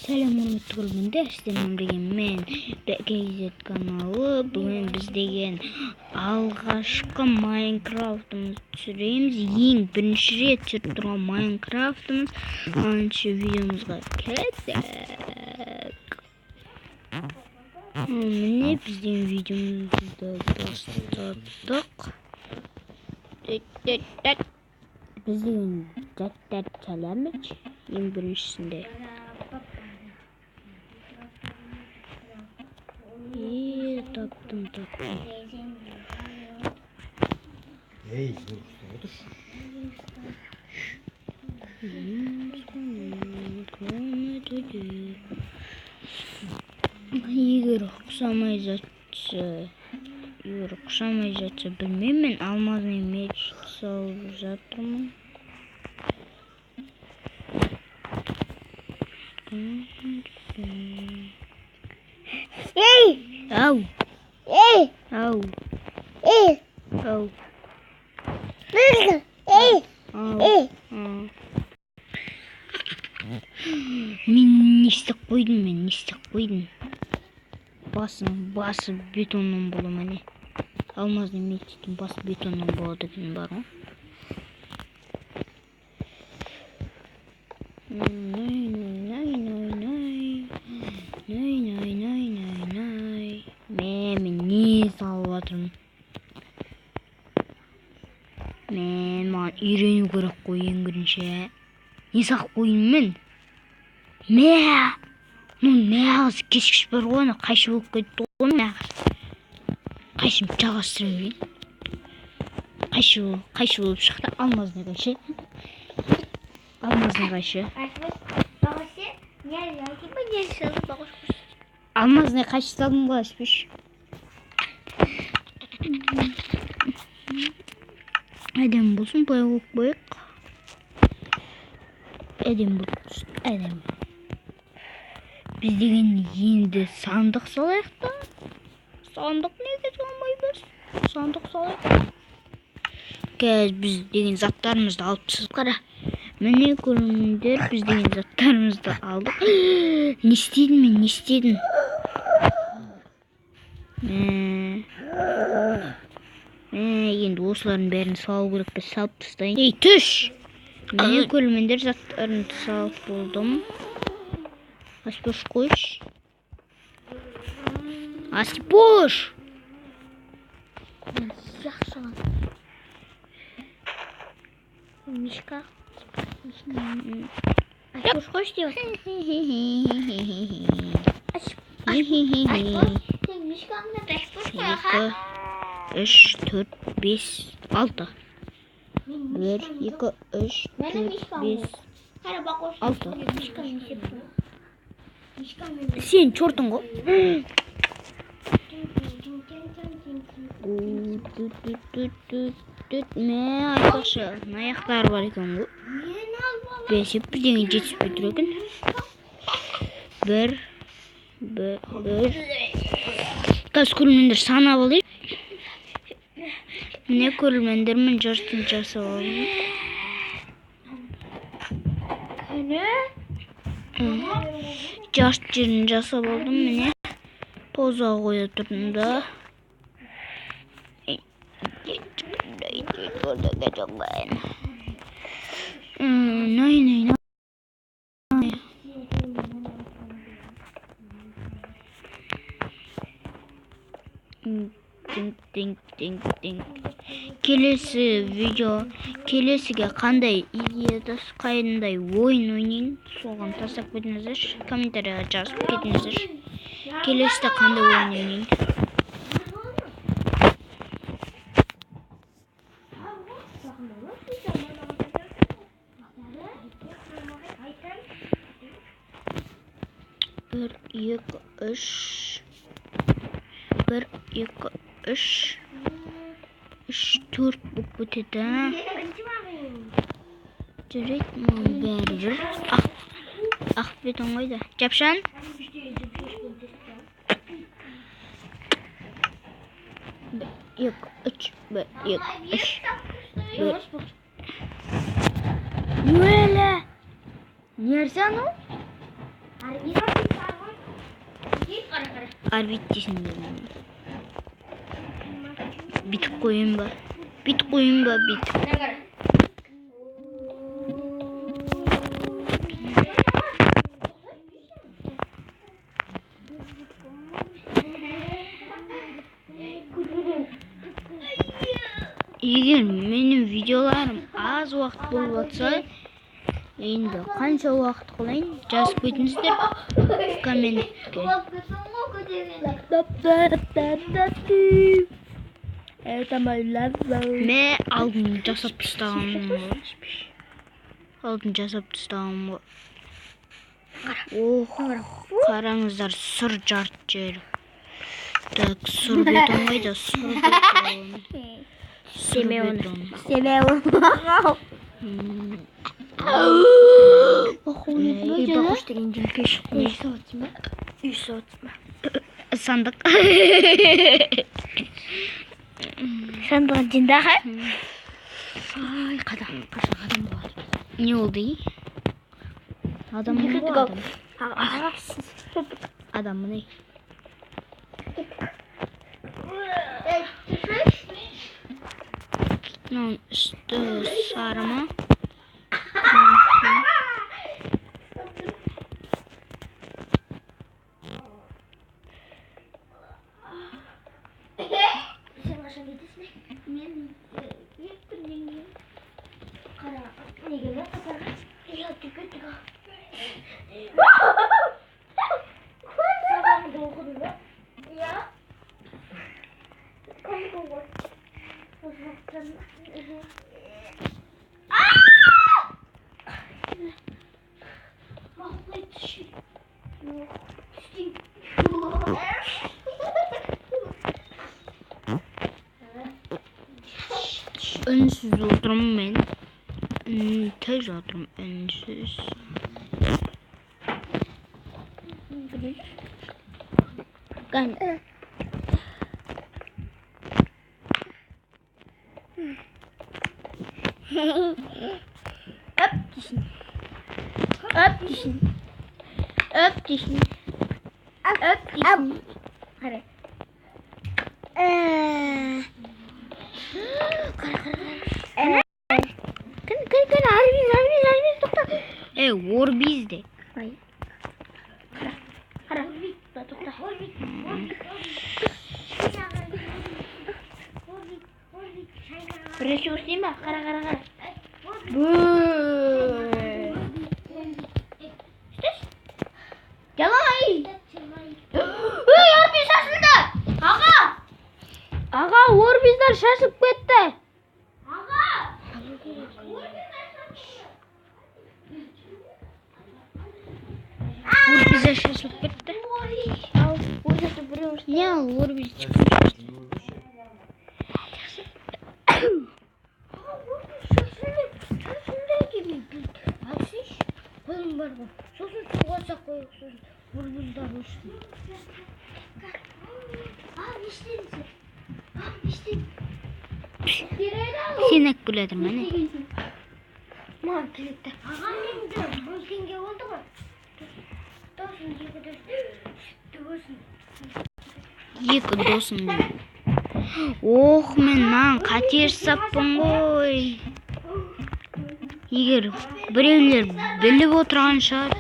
Selam unutulmunda sizlerle birge men BKZ kanalı. Bugün biz degen alğaşkı Minecraft'ımızı түсіреміз. Ең бірінші рет түсіріп тұрған Minecraft'ымыз. Анчы видеомызға кеттік. Міне біздің видеомызды бастадық. Біз деген заттар çalamыз. Ең біріншісінде. Taktım. Ey, otur. Егер ұқсамай жатса білмеймін, алмазный меч салып жатырмын. Ау. Ау. Ау. Мен не істеп қойдым? Басы бетоннан болу міне. Алмазный мечтің басы бетоннан болады екен бар ғой. Мен не салып жатырмын? Маған үйрену керек қой ең бірінші. Не салып қойдым мен? Мағыз кескіш бар ғой, қайшы болып кетті ғой мағыз. Қайшым жалғастыра берейін. Қайшы болып шықты, алмазный қайшы. Алмазный қайшы. Алмазный қайшы салдым ғой ашпыш. Әдем болсын, бұлай қойып қойық. Әдем болсын, әдем. Біз деген енді сандық салайық та. Сандық неге салмайбыз? Сандық салайық. Кәз біз деген заттарымызды алыпсыз. Қара. Міне көріңдер, біз деген заттарымызды алдық. Не істедім? Енді осылардың бәрін салу керек, біз салып тастайын. Ей, түш! Міне көріңдер, заттарымды салып болдым. Аспош қойш. Аспош! Жақшыған. Мишка. Аспош қойш деп атыр. Мишкаңды аспош қойға. 3, 4, 5, 6. 1, 2, 3, 4, 5, 6. Сен чортың ғой. Мен айтпақшы, аяқтары бар екен ғой. Бәсеп бірдеңе жетіспей тұр екен. 1. Қазір көрермендер санап алайық. Міне көрермендер, мен жарыстын жасап алдым. Жарт жерін жасап алдым, міне. Поза қоя тұрдым да. Келесіге қандай идеяда қайындай ойын ойнайын, соған тастап кетіңіздер, комментарияға жазып кетіңіздер. Келесіде қандай ойын ойнайын. Bir, iki, üç. 4 болып кетеді. Жүрек мұң бәрі. Ақ бетон қойды. Жапшан? 1, 2, 3. 1, 2, 3. Böyle. Yersen o? Arbitçisin dedim. Bitip koyun ba. Bit koyun ba bit. Егер менің videolarim az vaqt болып atsa, енді қанша vaqt қылайын жазып кетіңіздер комментке. Мен алдын жасап тастағанмын ғой. Ох, қараңыздар, сұр жарт жер. Так, сұр бетон қайда? Сұр бетон. Семеон. Бақуш деген жүлке шықты. Үй соғытма. Сандық. Сандығын жиндағы? Ай, қашан адам болады. Не oldu? Adam mı bu adam? Adam mı ne? Onun üstü sarı mı? Önsüz oturum ben. Tez oturum önsüz. Gel. Öp dişini. Öp dişini. Öp dişini. Öp dişini. Hadi. Kan harbi tokta. War bizde. Hayır. Hara. Tokta. Resus değil mi? Kara. Jalay. War şaşırdı. Aga War bizler şaşıp gitti. War bize şaşıp gitti. Ne al War biz çıkmış. Sinek güledir beni. Mantıklı. Екі досым. Ох, мен нан қатерсаппын ғой. Егер біреулер біліп отырған шығар.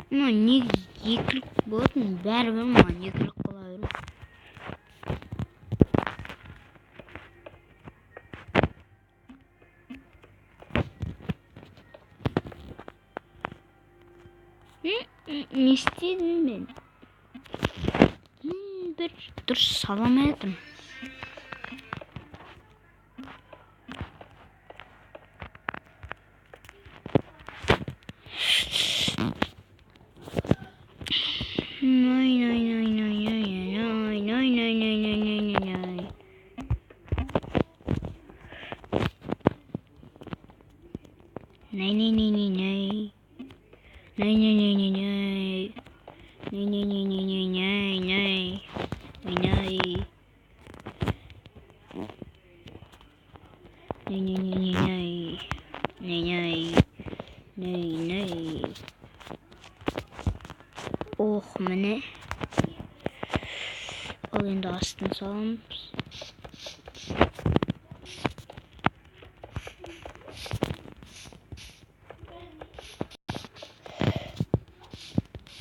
Ну, не екілік болатын, бәрібір маған екілік қыла беру. Не істедім мен? Бір дұрыс саламадым. Oh mine. Al endi астын саламыз.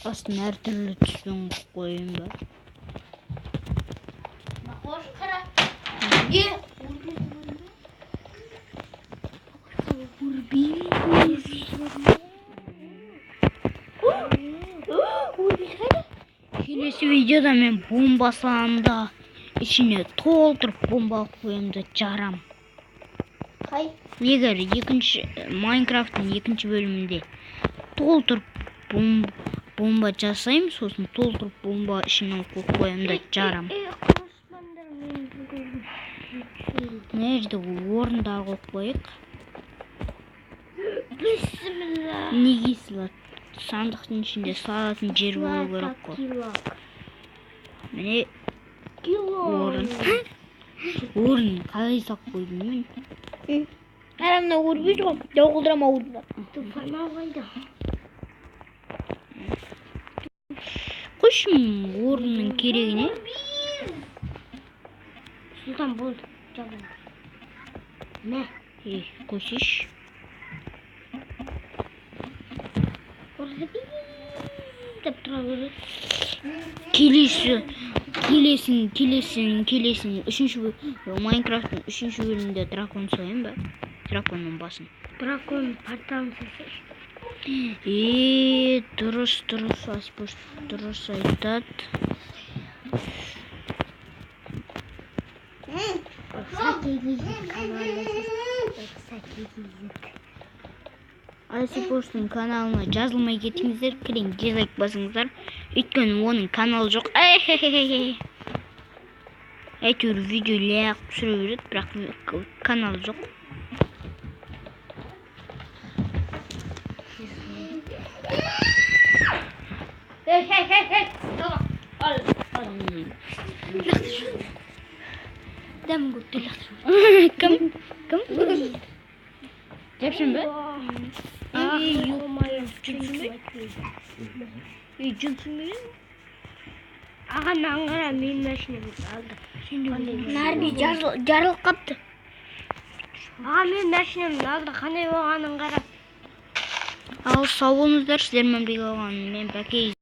Астын әр түрлі түстен қойын ба. Hoş kara. Ye. Келесі видеода мен бомба саламда içine толтырып бомба коем да жарам. Kay. Егер Майнкрафттың екінші бөлімінде толтырып бомба жасайм, сосын толтырып бомба ішіне коем да жарам. Мына жерде орындар қойып қояйық. Bismillah. Неге салат? Сандықтың ішінде салатын жер болу керек қой. Міне орын. Орын қалай сақ қойдым мен? Арамда өрбейді ғой. Доғылдырама орында. Туфана қойды. Қойшым орынның керегіне. Сұлтан болды. Жабын. Не? Қойсыш. Орды бей деп тұра көреді. Келесін Майнкрафттың үшінші бөлімінде дракон сояйын ба? Драконның басын. Дракон порталын сесеш. Дұрыс айтады. Асипоштың каналына жазылмай кетіңіздер, кірің дизлайк басыңыздар. Өйткені оның каналы жоқ. Әйтеуір видео лайық түсіре береді, бірақ каналы жоқ. Дәм көтті лақтыр. Кім? Жапшын ба? Аған аңғара мен мәшінемді алды. Нәрби жарылып қапты. Аға мен мәшінемді алды. Қандай болғанын қара. Ал сау болыңыздар, сіздермен бірге болған мен Бәкей.